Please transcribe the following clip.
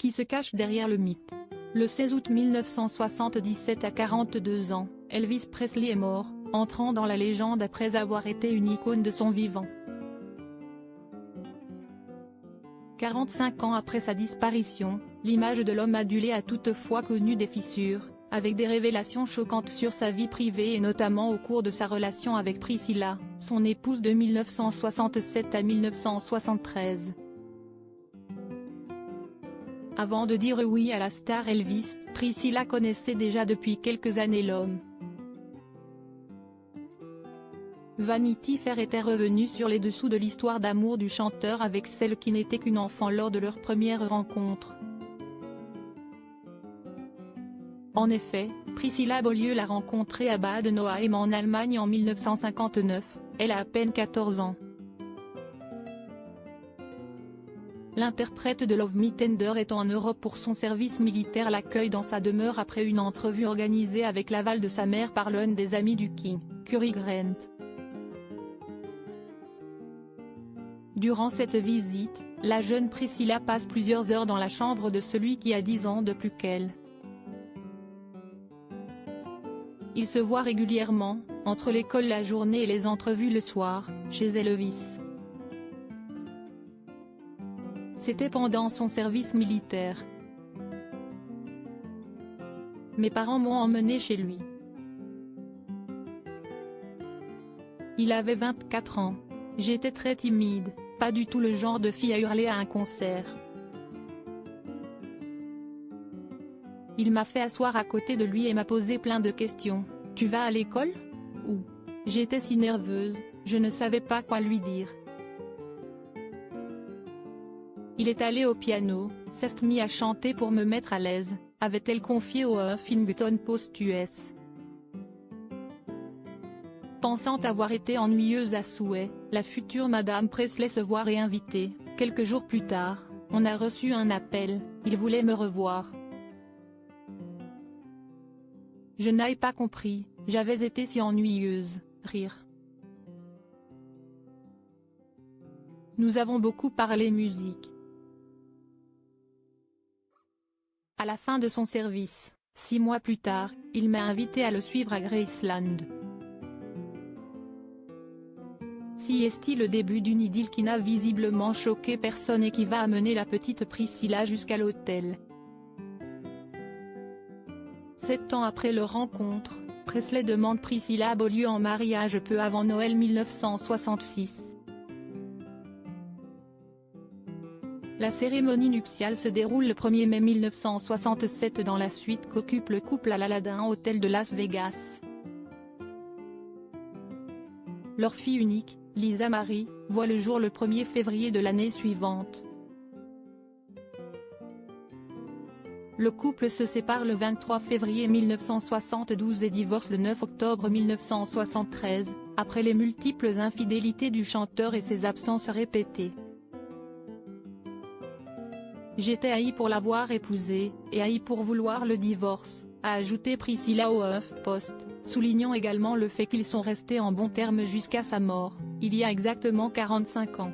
qui se cache derrière le mythe. Le 16 août 1977 à 42 ans, Elvis Presley est mort, entrant dans la légende après avoir été une icône de son vivant. 45 ans après sa disparition, l'image de l'homme adulé a toutefois connu des fissures, avec des révélations choquantes sur sa vie privée et notamment au cours de sa relation avec Priscilla, son épouse de 1967 à 1973. Avant de dire oui à la star Elvis, Priscilla connaissait déjà depuis quelques années l'homme. Vanity Fair était revenu sur les dessous de l'histoire d'amour du chanteur avec celle qui n'était qu'une enfant lors de leur première rencontre. En effet, Priscilla Beaulieu l'a rencontré à Bad Nauheim en Allemagne en 1959, elle a à peine 14 ans. L'interprète de Love Me Tender est en Europe pour son service militaire, l'accueille dans sa demeure après une entrevue organisée avec l'aval de sa mère par l'un des amis du King, Cary Grant. Durant cette visite, la jeune Priscilla passe plusieurs heures dans la chambre de celui qui a 10 ans de plus qu'elle. Ils se voient régulièrement, entre l'école la journée et les entrevues le soir, chez Elvis. C'était pendant son service militaire. Mes parents m'ont emmené chez lui. Il avait 24 ans. J'étais très timide, pas du tout le genre de fille à hurler à un concert. Il m'a fait asseoir à côté de lui et m'a posé plein de questions. « Tu vas à l'école ? » Ou « J'étais si nerveuse, je ne savais pas quoi lui dire. » Il est allé au piano, s'est mis à chanter pour me mettre à l'aise, avait-elle confié au Huffington Post-US. Pensant avoir été ennuyeuse à souhait, la future Madame Presley se voit réinvitée. Quelques jours plus tard, on a reçu un appel, il voulait me revoir. Je n'ai pas compris, j'avais été si ennuyeuse, rire. Nous avons beaucoup parlé musique. À la fin de son service, 6 mois plus tard, il m'a invité à le suivre à Graceland. Si est-il le début d'une idylle qui n'a visiblement choqué personne et qui va amener la petite Priscilla jusqu'à l'hôtel. 7 ans après leur rencontre, Presley demande Priscilla Beaulieu en mariage peu avant Noël 1966. La cérémonie nuptiale se déroule le 1er mai 1967 dans la suite qu'occupe le couple à l'Aladin Hotel de Las Vegas. Leur fille unique, Lisa Marie, voit le jour le 1er février de l'année suivante. Le couple se sépare le 23 février 1972 et divorce le 9 octobre 1973, après les multiples infidélités du chanteur et ses absences répétées. J'étais haïe pour l'avoir épousé, et haïe pour vouloir le divorce, a ajouté Priscilla au HuffPost, soulignant également le fait qu'ils sont restés en bons termes jusqu'à sa mort, il y a exactement 45 ans.